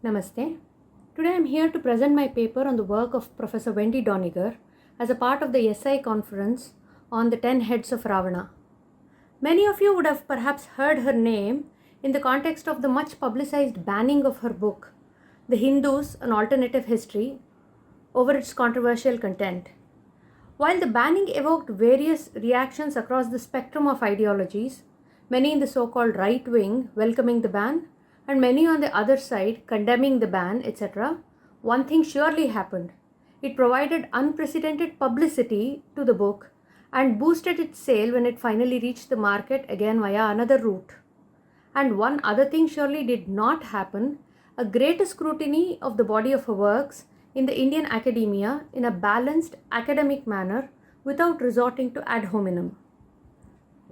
Namaste. Today I am here to present my paper on the work of Professor Wendy Doniger as a part of the SI conference on the 10 Heads of Ravana. Many of you would have perhaps heard her name in the context of the much publicized banning of her book, The Hindus, An Alternative History, over its controversial content. While the banning evoked various reactions across the spectrum of ideologies, many in the so-called right wing welcoming the ban, and many on the other side condemning the ban, etc., one thing surely happened. It provided unprecedented publicity to the book and boosted its sale when it finally reached the market again via another route. And one other thing surely did not happen: a greater scrutiny of the body of her works in the Indian academia in a balanced academic manner without resorting to ad hominem.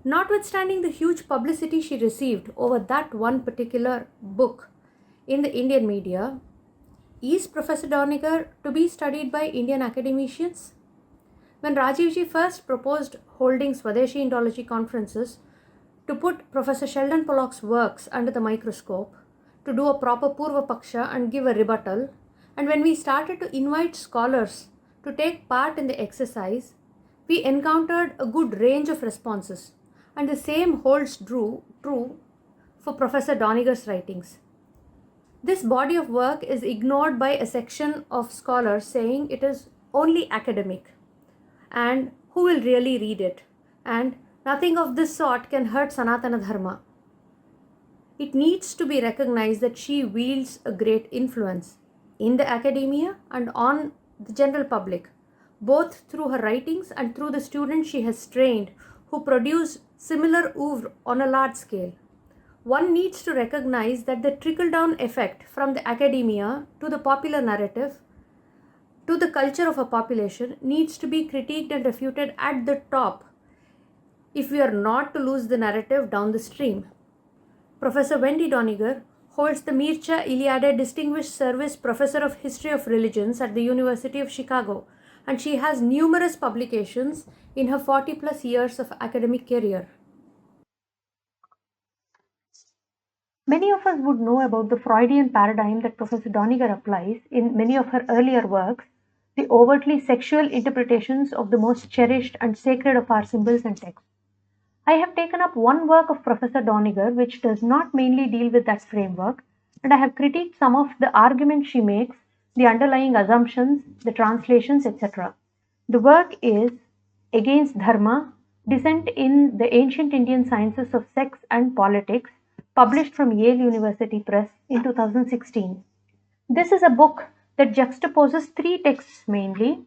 Notwithstanding the huge publicity she received over that one particular book in the Indian media, is Professor Doniger to be studied by Indian academicians? When Rajivji first proposed holding Swadeshi Indology conferences to put Professor Sheldon Pollock's works under the microscope, to do a proper Purva Paksha and give a rebuttal, and when we started to invite scholars to take part in the exercise, we encountered a good range of responses, and the same holds true for Professor Doniger's writings. This body of work is ignored by a section of scholars saying it is only academic, and who will really read it, and nothing of this sort can hurt Sanatana Dharma. It needs to be recognized that she wields a great influence in the academia and on the general public, both through her writings and through the students she has trained who produce similar oeuvre on a large scale. One needs to recognize that the trickle-down effect from the academia to the popular narrative, to the culture of a population, needs to be critiqued and refuted at the top if we are not to lose the narrative down the stream. Professor Wendy Doniger holds the Mircea Eliade Distinguished Service Professor of History of Religions at the University of Chicago, and she has numerous publications in her 40 plus years of academic career. Many of us would know about the Freudian paradigm that Professor Doniger applies in many of her earlier works, the overtly sexual interpretations of the most cherished and sacred of our symbols and texts. I have taken up one work of Professor Doniger which does not mainly deal with that framework, and I have critiqued some of the arguments she makes, the underlying assumptions, the translations, etc. The work is Against Dharma, Dissent in the Ancient Indian Sciences of Sex and Politics, published from Yale University Press in 2016. This is a book that juxtaposes three texts mainly: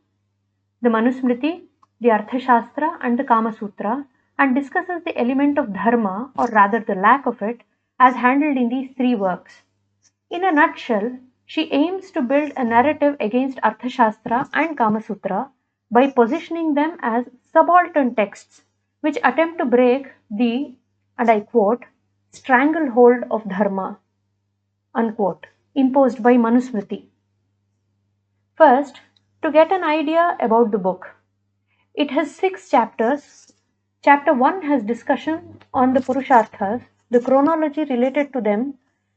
the Manusmriti, the Arthashastra, and the Kamasutra, and discusses the element of dharma, or rather the lack of it, as handled in these three works. In a nutshell, she aims to build a narrative against Arthashastra and Kamasutra by positioning them as subaltern texts which attempt to break the, and I quote, stranglehold of dharma, unquote, imposed by Manusmriti. First, to get an idea about the book. It has 6 chapters. Chapter 1 has discussion on the Purusharthas, the chronology related to them,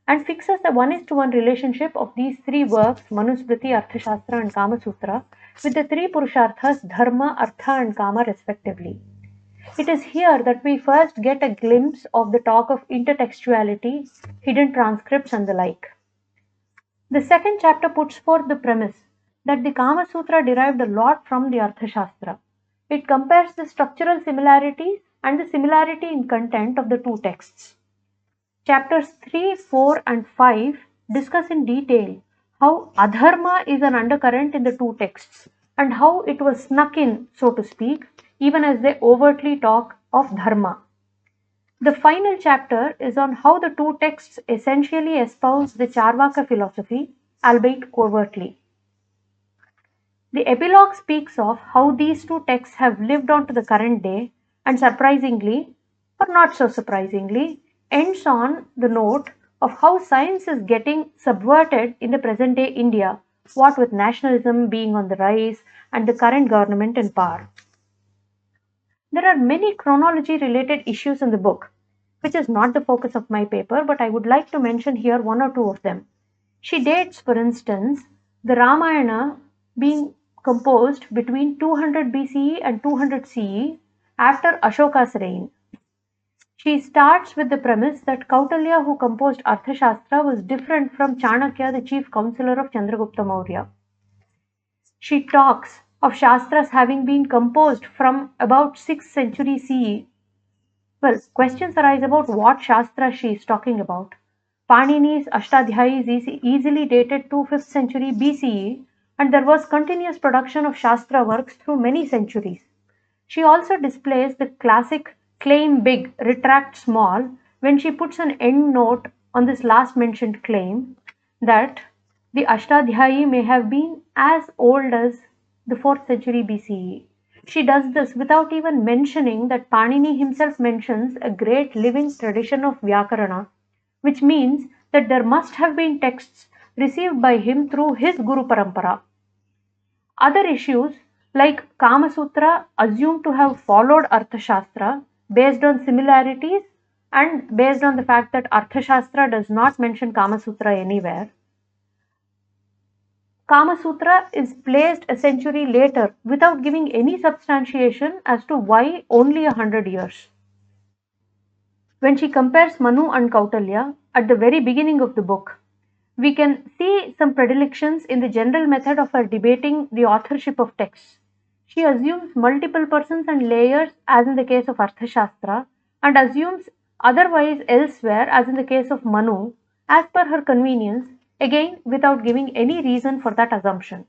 and fixes the 1:1 relationship of these three works, Manusmriti, Arthashastra, and Kamasutra, with the three Purusharthas, Dharma, Artha, and Kama respectively. It is here that we first get a glimpse of the talk of intertextuality, hidden transcripts, and the like. The second chapter puts forth the premise that the Kama Sutra derived a lot from the Arthashastra. It compares the structural similarities and the similarity in content of the two texts. Chapters 3, 4, and 5 discuss in detail how Adharma is an undercurrent in the two texts and how it was snuck in, so to speak, even as they overtly talk of Dharma. The final chapter is on how the two texts essentially espouse the Charvaka philosophy, albeit covertly. The epilogue speaks of how these two texts have lived on to the current day, and surprisingly, or not so surprisingly, ends on the note of how science is getting subverted in the present day India, what with nationalism being on the rise and the current government in power. There are many chronology related issues in the book, which is not the focus of my paper, but I would like to mention here one or two of them. She dates, for instance, the Ramayana being composed between 200 BCE and 200 CE after Ashoka's reign. She starts with the premise that Kauṭalya, who composed Arthashastra, was different from Chanakya, the chief counselor of Chandragupta Maurya. She talks of Shastras having been composed from about 6th century CE. Well, questions arise about what Shastra she is talking about. Panini's Ashtadhyayi is easily dated to 5th century BCE, and there was continuous production of Shastra works through many centuries. She also displays the classic claim big, retract small when she puts an end note on this last mentioned claim that the Ashtadhyayi may have been as old as the 4th century BCE. She does this without even mentioning that Panini himself mentions a great living tradition of Vyakarana, which means that there must have been texts received by him through his Guru Parampara. Other issues like Kamasutra assumed to have followed Arthashastra based on similarities and based on the fact that Arthashastra does not mention Kamasutra anywhere. Kamasutra is placed a century later without giving any substantiation as to why only 100 years. When she compares Manu and Kauṭalya at the very beginning of the book, we can see some predilections in the general method of her debating the authorship of texts. She assumes multiple persons and layers as in the case of Arthashastra and assumes otherwise elsewhere as in the case of Manu as per her convenience, again without giving any reason for that assumption.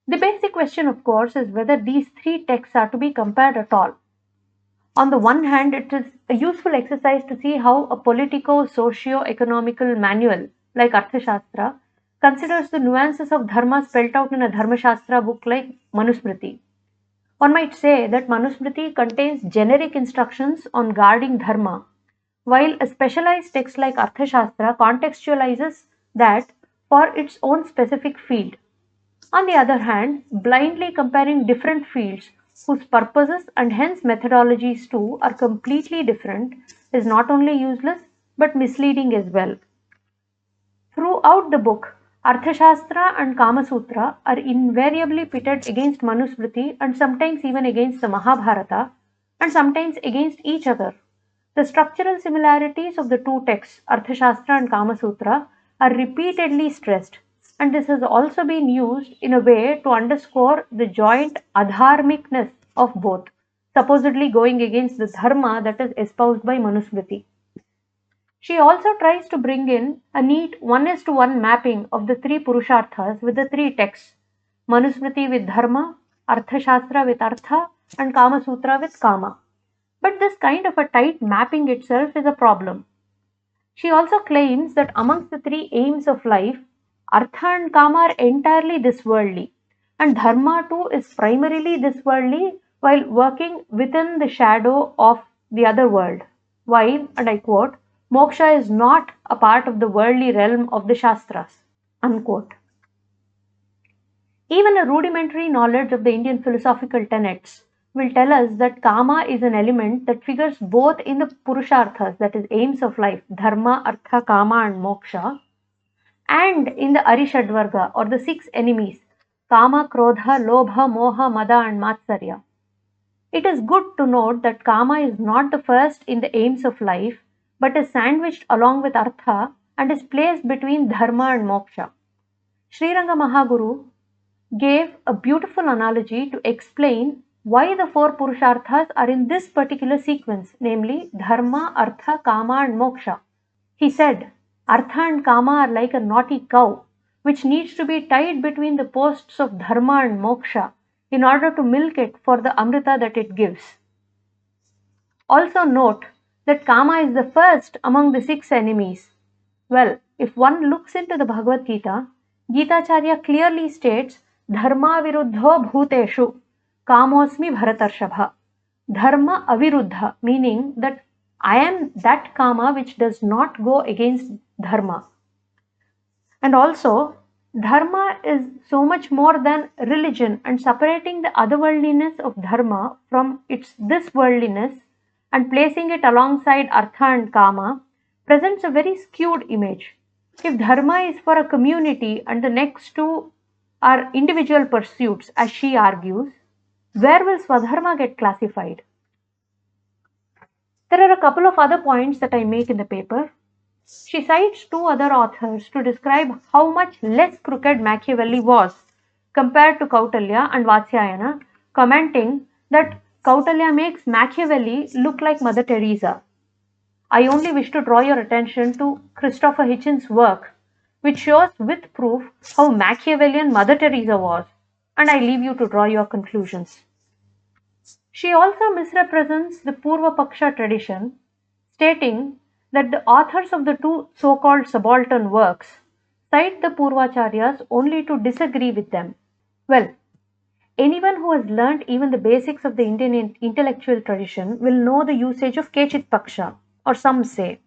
The basic question, of course, is whether these three texts are to be compared at all. On the one hand, it is a useful exercise to see how a politico-socio-economical manual like Arthashastra considers the nuances of Dharma spelled out in a Dharmashastra book like Manusmriti. One might say that Manusmriti contains generic instructions on guarding Dharma, while a specialized text like Arthashastra contextualizes that for its own specific field. On the other hand, blindly comparing different fields whose purposes and hence methodologies too are completely different is not only useless but misleading as well. Throughout the book, Arthashastra and Kamasutra are invariably pitted against Manusmriti and sometimes even against the Mahabharata and sometimes against each other. The structural similarities of the two texts, Arthashastra and Kamasutra, are repeatedly stressed, and this has also been used in a way to underscore the joint adharmicness of both, supposedly going against the dharma that is espoused by Manusmriti. She also tries to bring in a neat 1:1 mapping of the three Purusharthas with the three texts, Manusmriti with Dharma, Arthashastra with Artha, and Kamasutra with Kama. But this kind of a tight mapping itself is a problem. She also claims that amongst the three aims of life, Artha and Kama are entirely this worldly, and Dharma too is primarily this worldly while working within the shadow of the other world. While, and I quote, moksha is not a part of the worldly realm of the Shastras. Unquote. Even a rudimentary knowledge of the Indian philosophical tenets will tell us that Kama is an element that figures both in the Purusharthas, that is, aims of life, Dharma, Artha, Kama, and Moksha, and in the Arishadvarga, or the six enemies, Kama, Krodha, Lobha, Moha, Mada, and Matsarya. It is good to note that Kama is not the first in the aims of life, but is sandwiched along with Artha and is placed between Dharma and Moksha. Sriranga Mahaguru gave a beautiful analogy to explain why the four Purusharthas are in this particular sequence, namely Dharma, Artha, Kama, and Moksha. He said, Artha and Kama are like a naughty cow, which needs to be tied between the posts of Dharma and Moksha in order to milk it for the Amrita that it gives. Also note that Kama is the first among the six enemies. Well, if one looks into the Bhagavad Gita, Gitacharya clearly states, Dharma viruddho bhuteshu, kamosmi bharatarshapha. Dharma aviruddha, meaning that I am that Kama which does not go against Dharma. And also, Dharma is so much more than religion, and separating the otherworldliness of Dharma from its this worldliness and placing it alongside Artha and Kama presents a very skewed image. If Dharma is for a community and the next two are individual pursuits, as she argues, where will Swadharma get classified? There are a couple of other points that I make in the paper. She cites two other authors to describe how much less crooked Machiavelli was compared to Kauṭalya and Vātsyāyana, commenting that Kauṭalya makes Machiavelli look like Mother Teresa. I only wish to draw your attention to Christopher Hitchens' work, which shows with proof how Machiavellian Mother Teresa was, and I leave you to draw your conclusions. She also misrepresents the Purva Paksha tradition, stating that the authors of the two so-called subaltern works cite the Purvacharyas only to disagree with them. Well, anyone who has learnt even the basics of the Indian intellectual tradition will know the usage of Kechit Paksha, or some say.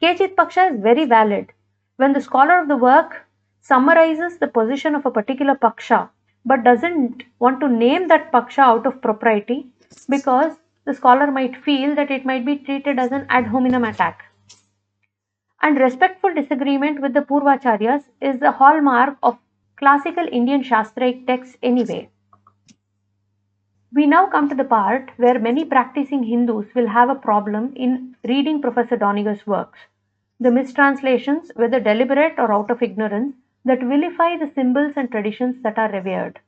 Kechit Paksha is very valid. When the scholar of the work summarizes the position of a particular Paksha, but doesn't want to name that Paksha out of propriety, because the scholar might feel that it might be treated as an ad hominem attack. And respectful disagreement with the Purvacharyas is the hallmark of classical Indian Shastraic texts anyway. We now come to the part where many practicing Hindus will have a problem in reading Professor Doniger's works. The mistranslations, whether deliberate or out of ignorance, that vilify the symbols and traditions that are revered.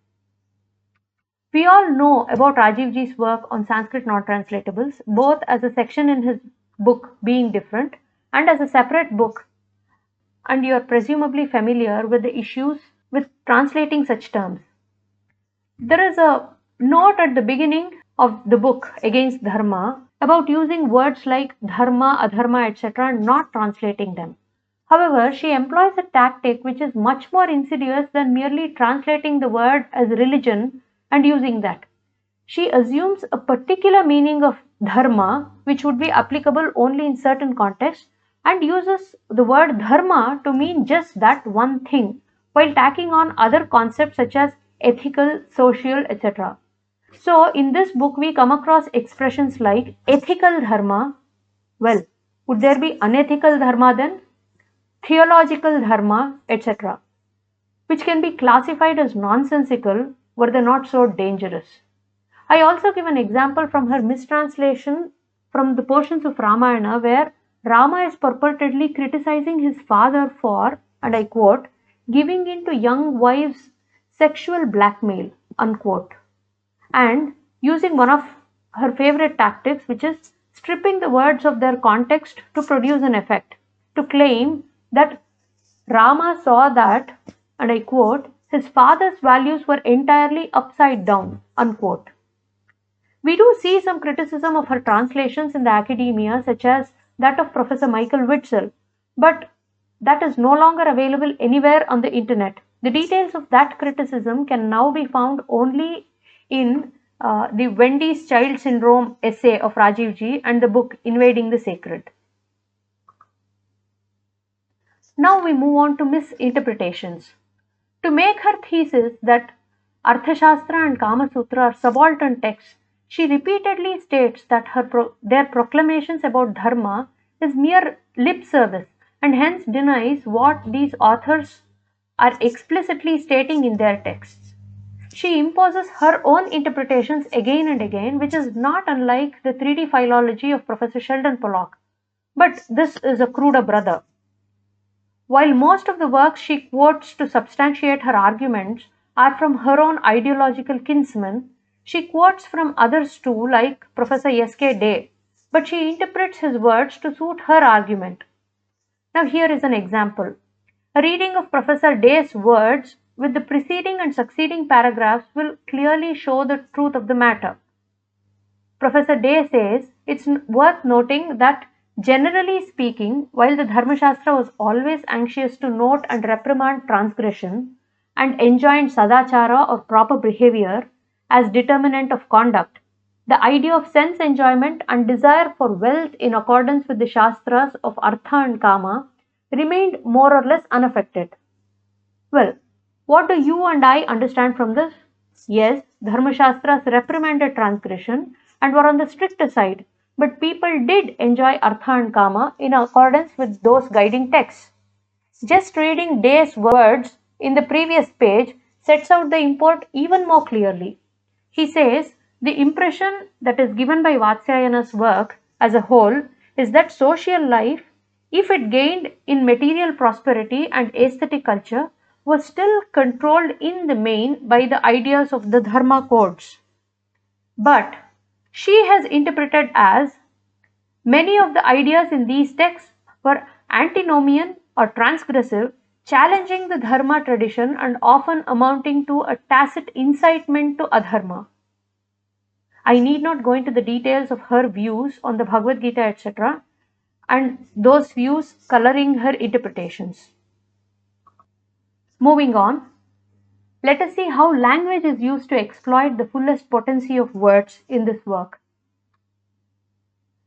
We all know about Rajivji's work on Sanskrit non-translatables, both as a section in his book Being Different and as a separate book, and you are presumably familiar with the issues with translating such terms. There is a note at the beginning of the book against Dharma about using words like Dharma, Adharma, etc. and not translating them. However, she employs a tactic which is much more insidious than merely translating the word as religion and using that. She assumes a particular meaning of Dharma which would be applicable only in certain contexts and uses the word Dharma to mean just that one thing while tacking on other concepts such as ethical, social, etc. So, in this book we come across expressions like ethical Dharma. Well, would there be unethical Dharma then? Theological Dharma, etc., which can be classified as nonsensical were they not so dangerous. I also give an example from her mistranslation from the portions of Ramayana where Rama is purportedly criticizing his father for, and I quote, giving in to young wives' sexual blackmail, unquote, and using one of her favorite tactics, which is stripping the words of their context to produce an effect, to claim that Rama saw that, and I quote, his father's values were entirely upside down, unquote. We do see some criticism of her translations in the academia, such as that of Professor Michael Witzel, but that is no longer available anywhere on the internet. The details of that criticism can now be found only in the Wendy's Child Syndrome essay of Rajivji and the book Invading the Sacred. Now we move on to Misinterpretations. To make her thesis that Arthashastra and Kamasutra are subaltern texts, she repeatedly states that their proclamations about Dharma is mere lip service and hence denies what these authors are explicitly stating in their texts. She imposes her own interpretations again and again, which is not unlike the 3D philology of Professor Sheldon Pollock, but this is a cruder brother. While most of the works she quotes to substantiate her arguments are from her own ideological kinsmen, she quotes from others too, like Professor S.K. Day, but she interprets his words to suit her argument. Now here is an example. A reading of Professor Day's words with the preceding and succeeding paragraphs will clearly show the truth of the matter. Professor Day says, it's worth noting that generally speaking, while the Dharmashastra was always anxious to note and reprimand transgression and enjoined sadachara or proper behavior as determinant of conduct, the idea of sense enjoyment and desire for wealth in accordance with the Shastras of Artha and Kama remained more or less unaffected. Well, what do you and I understand from this? Yes, Dharmashastras reprimanded transgression and were on the stricter side, but people did enjoy Artha and Kama in accordance with those guiding texts. Just reading Day's words in the previous page sets out the import even more clearly. He says the impression that is given by Vātsyāyana's work as a whole is that social life, if it gained in material prosperity and aesthetic culture, was still controlled in the main by the ideas of the Dharma codes. But she has interpreted as many of the ideas in these texts were antinomian or transgressive, challenging the Dharma tradition and often amounting to a tacit incitement to Adharma. I need not go into the details of her views on the Bhagavad Gita, etc., and those views coloring her interpretations. Moving on, let us see how language is used to exploit the fullest potency of words in this work.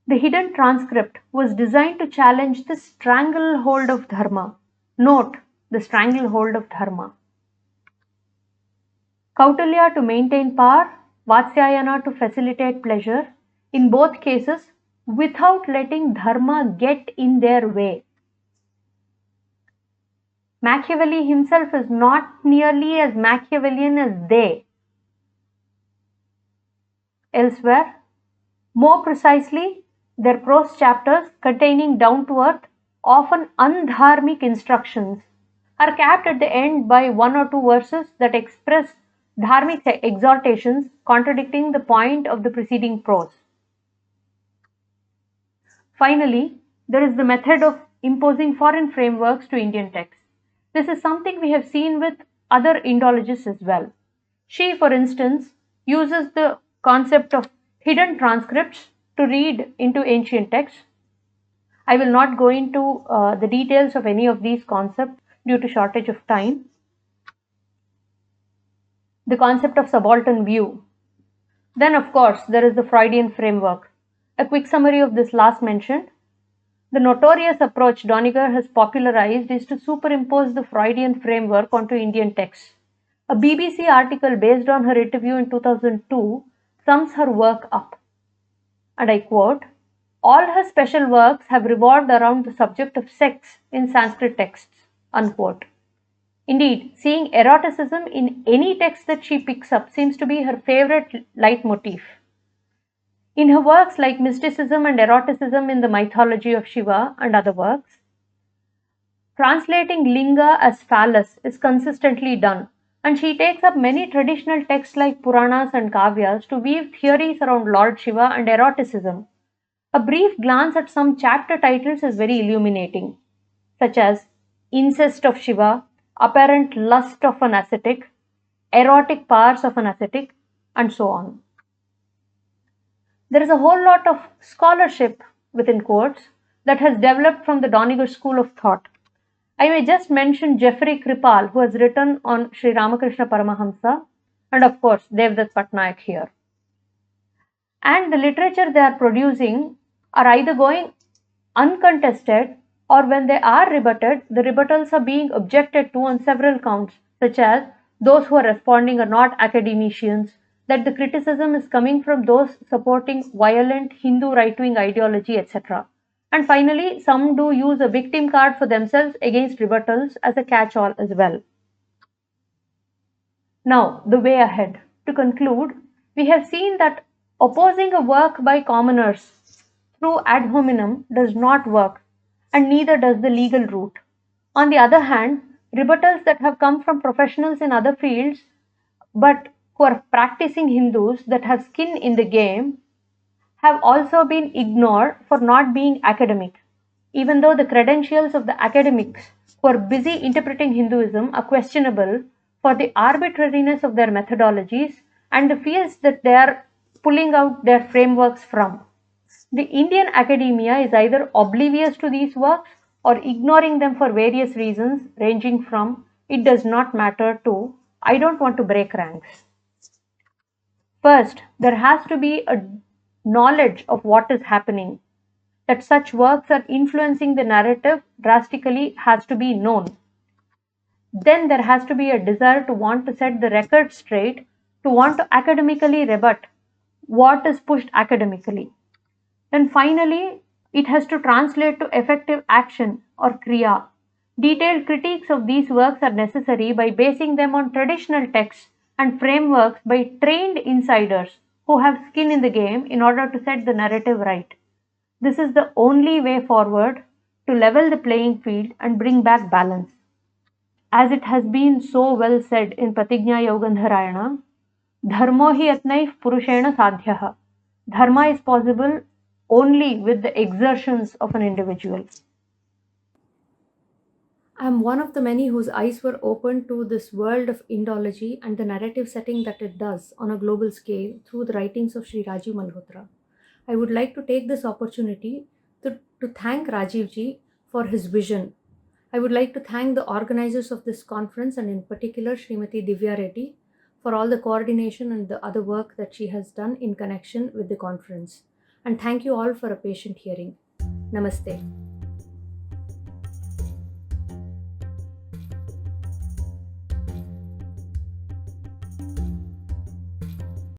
The hidden transcript was designed to challenge the stranglehold of Dharma. Note the stranglehold of Dharma. Kauṭalya to maintain power, Vātsyāyana to facilitate pleasure, in both cases without letting Dharma get in their way. Machiavelli himself is not nearly as Machiavellian as they. Elsewhere, more precisely, their prose chapters containing down-to-earth, often undharmic instructions are capped at the end by one or two verses that express dharmic exhortations contradicting the point of the preceding prose. Finally, there is the method of imposing foreign frameworks to Indian texts. This is something we have seen with other Indologists as well. She, for instance, uses the concept of hidden transcripts to read into ancient texts. I will not go into the details of any of these concepts due to shortage of time. The concept of subaltern view. Then, of course, there is the Freudian framework. A quick summary of this last mentioned. The notorious approach Doniger has popularized is to superimpose the Freudian framework onto Indian texts. A BBC article based on her interview in 2002 sums her work up. And I quote, "All her special works have revolved around the subject of sex in Sanskrit texts." Unquote. Indeed, seeing eroticism in any text that she picks up seems to be her favorite leitmotif. In her works like Mysticism and Eroticism in the Mythology of Shiva and other works, translating linga as phallus is consistently done, and she takes up many traditional texts like Puranas and Kavyas to weave theories around Lord Shiva and eroticism. A brief glance at some chapter titles is very illuminating, such as Incest of Shiva, Apparent Lust of an Ascetic, Erotic Powers of an Ascetic, and so on. There is a whole lot of scholarship, within quotes, that has developed from the Doniger school of thought. I may just mention Jeffrey Kripal, who has written on Sri Ramakrishna Paramahamsa, and of course Devdutt Patnaik here. And the literature they are producing are either going uncontested, or when they are rebutted, the rebuttals are being objected to on several counts, such as those who are responding are not academicians, that the criticism is coming from those supporting violent Hindu right-wing ideology, etc. And finally, some do use a victim card for themselves against rebuttals as a catch-all as well. Now, the way ahead. To conclude, we have seen that opposing a work by commoners through ad hominem does not work, and neither does the legal route. On the other hand, rebuttals that have come from professionals in other fields but who are practicing Hindus that have skin in the game have also been ignored for not being academic, even though the credentials of the academics who are busy interpreting Hinduism are questionable for the arbitrariness of their methodologies and the fields that they are pulling out their frameworks from. The Indian academia is either oblivious to these works or ignoring them for various reasons, ranging from "it does not matter" to "I don't want to break ranks." First, there has to be a knowledge of what is happening. That such works are influencing the narrative drastically has to be known. Then there has to be a desire to want to set the record straight, to want to academically rebut what is pushed academically. Then finally, it has to translate to effective action or kriya. Detailed critiques of these works are necessary by basing them on traditional texts and frameworks by trained insiders who have skin in the game in order to set the narrative right. This is the only way forward to level the playing field and bring back balance. As it has been so well said in Pratigna Yogandharayana, Dharmo hi atnaif purushena sadhyah. Dharma is possible only with the exertions of an individual. I am one of the many whose eyes were opened to this world of Indology and the narrative setting that it does on a global scale through the writings of Sri Rajiv Malhotra. I would like to take this opportunity to thank Rajiv ji for his vision. I would like to thank the organizers of this conference and in particular Srimati Divya Reddy for all the coordination and the other work that she has done in connection with the conference. And thank you all for a patient hearing. Namaste.